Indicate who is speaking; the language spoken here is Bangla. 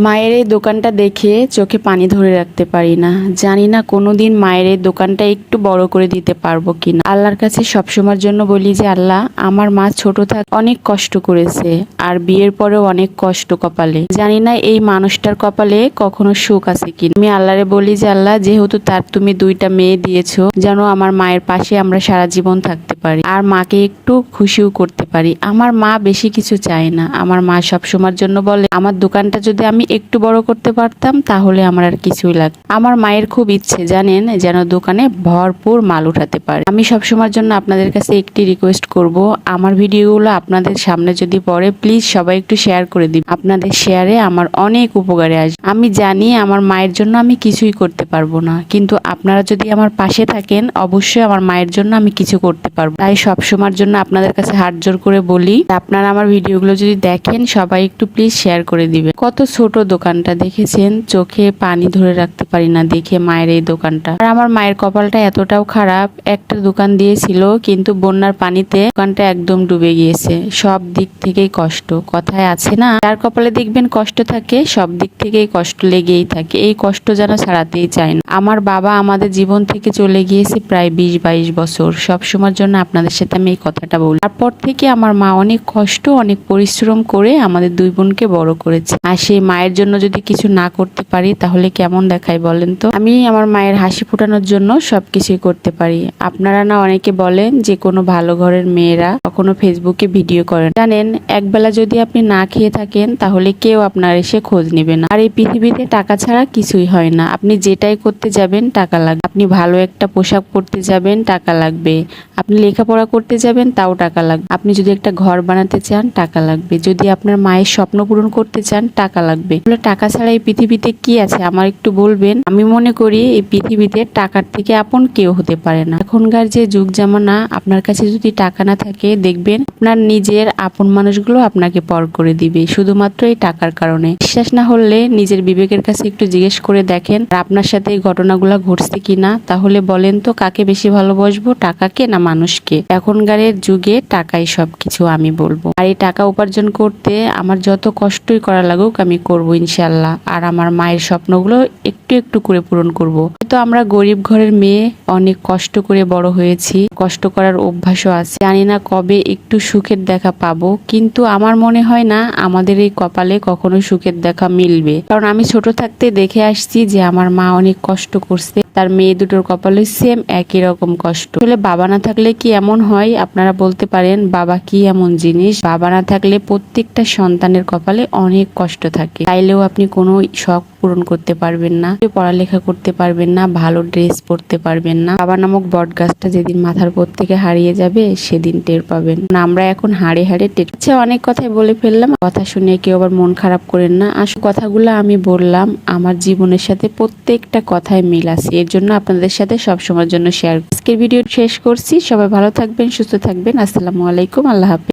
Speaker 1: মায়ের এই দোকানটা দেখে চোখে পানি ধরে রাখতে পারি না। জানি না কোনোদিন মায়ের এই দোকানটা একটু বড় করে দিতে পারবো কিনা। আল্লাহর কাছে সবসময়ের জন্য বলি যে আল্লাহ, আমার মা ছোট থাক অনেক কষ্ট করেছে, আর বিয়ের পরেও অনেক কষ্ট কপালে। জানি না এই মানুষটার কপালে কখনো সুখ আছে কিনা। আমি আল্লাহরে বলি যে আল্লাহ, যেহেতু তার তুমি দুইটা মেয়ে দিয়েছো, যেন আমার মায়ের পাশে আমরা সারা জীবন থাকতে পারি, আর মাকে একটু খুশিও করতে পারি। আমার মা বেশি কিছু চায় না। আমার মা সবসময়ের জন্য বলে, আমার দোকানটা যদি আমি একটু বড় করতে পারতাম তাহলে আমার আর কিছুই লাগবে। আমার মায়ের খুব ইচ্ছে জানেন, যেন দোকানে ভরপুর মাল উঠাতে পারে। আমি সবসময়ের জন্য আপনাদের কাছে একটি রিকোয়েস্ট করব, আমার ভিডিওগুলো আপনাদের সামনে যদি পড়ে, প্লিজ সবাই একটু শেয়ার করে দিন। আপনাদের শেয়ারে আমার অনেক উপকারে আসবে। আমি জানি আমার মায়ের জন্য আমি কিছুই করতে পারবো না, কিন্তু আপনারা যদি আমার পাশে থাকেন, অবশ্যই আমার মায়ের জন্য আমি কিছু করতে পারবো। তাই সবসময়ের জন্য আপনাদের কাছে হাত জোর করে বলি, আপনারা আমার ভিডিওগুলো যদি দেখেন, সবাই একটু প্লিজ শেয়ার করে দিবেন। কত ছোট দোকানটা দেখেছেন, চোখে পানি ধরে রাখতে পারি না দেখে মায়ের এই দোকানটা। আর আমার মায়ের কপালটা এতটাও খারাপ, একটা দোকান দিয়েছিল কিন্তু বন্যার পানিতে দোকানটা একদম ডুবে গিয়েছে। সব দিক থেকেই কষ্ট। কথায় আছে না, যার কপালে দেখবেন কষ্ট থাকে, সব দিক থেকেই কষ্ট লেগেই থাকে। এই কষ্ট যেন ছাড়াতেই চায় না। আমার বাবা আমাদের জীবন থেকে চলে গিয়েছে প্রায় 20-22 বছর। সবসময়ের জন্য আপনাদের সাথে আমি এই কথাটা বলি। তারপর থেকে আমার মা অনেক কষ্ট, অনেক পরিশ্রম করে আমাদের দুই বোনকে বড় করেছে। আর সেই মায়ের জন্য যদি কিছু না করতে পারি তাহলে কেমন দেখায় বলেন তো। আমি আমার মায়ের হাসি ফোটানোর জন্য সবকিছুই করতে পারি। আপনারা না অনেকে বলেন যে কোনো ভালো ঘরের মেয়েরা কখনো ফেসবুকে ভিডিও করেন। জানেন, একবেলা যদি আপনি না খেয়ে থাকেন তাহলে কেউ আপনার এসে খোঁজ নেবে না। আর এই পৃথিবীতে টাকা ছাড়া কিছুই হয় না। আপনি যেটাই করতে যাবেন টাকা লাগবে। আপনি ভালো একটা পোশাক পরতে যাবেন টাকা লাগবে। আপনি লেখাপড়া করতে যাবেন তাও টাকা লাগবে। আপনি যদি একটা ঘর বানাতে চান টাকা লাগবে। যদি আপনার মায়ের স্বপ্ন পূরণ করতে চান টাকা লাগবে। তাহলে টাকা ছাড়া এই পৃথিবীতে কি আছে আমার একটু বলবেন। আমি মনে করি এই পৃথিবীতে টাকার থেকে আপন কেউ হতে পারে না। এখনকার যে যুগ জামানা, আপনার কাছে যদি টাকা না থাকে, দেখবেন আপনার নিজের আপন মানুষগুলো আপনাকে পর করে দিবে, শুধুমাত্র এই টাকার কারণে। বিশ্বাস না হলে নিজের বিবেকের কাছে একটু জিজ্ঞেস করে দেখেন, আর আপনার সাথে এই ঘটনাগুলো ঘটছে কিনা। তাহলে বলেন তো, কাকে বেশি ভালোবাসবো, টাকাকে না মানুষকে? এখনকার যুগে টাকাই সবকিছু আমি বলবো। আর এই টাকা উপার্জন করতে আমার যত কষ্টই করা লাগুক আমি করব ইনশাল্লাহ। আর আমার মায়ের স্বপ্নগুলো একটু একটু করে পূরণ করব। তো আমরা গরিব ঘরের মেয়ে, অনেক কষ্ট করে বড় হয়েছি, কষ্ট করার অভ্যাসও আছে। জানি না কবে একটু সুখের দেখা পাবো, কিন্তু আমার মনে হয় না আমাদের এই কপালে কখনো সুখের দেখা মিলবে। কারণ আমি ছোট থাকতে দেখে আসছি যে আমার মা অনেক কষ্ট করছে, তার মেয়ে দুটোর কপালে সেম একই রকম কষ্ট। আসলে বাবা না থাকলে কি এমন হয়? আপনারা বলতে পারেন বাবা কি এমন জিনিস? বাবা না থাকলে প্রত্যেকটা সন্তানের কপালে অনেক কষ্ট থাকে। চাইলেও আপনি কোনো শখ পূরণ করতে পারবেন না, পড়ালেখা করতে পারবেন না, ভালো ড্রেস পরতে পারবেন না। বাবা নামক বট গাছটা যেদিন মাথার উপর থেকে হারিয়ে যাবে সেদিন টের পাবেন। আমরা এখন হাড়ে হাড়ে টের। আচ্ছা, অনেক কথাই বলে ফেললাম। কথা শুনে কেউ আবার মন খারাপ করেন না। আসল কথাগুলো আমি বললাম, আমার জীবনের সাথে প্রত্যেকটা কথায় মিল আছে। এর জন্য আপনাদের সাথে সবসময়ের জন্য শেয়ার। আজকের ভিডিও শেষ করছি। সবাই ভালো থাকবেন, সুস্থ থাকবেন। আসসালামু আলাইকুম, আল্লাহ হাফেজ।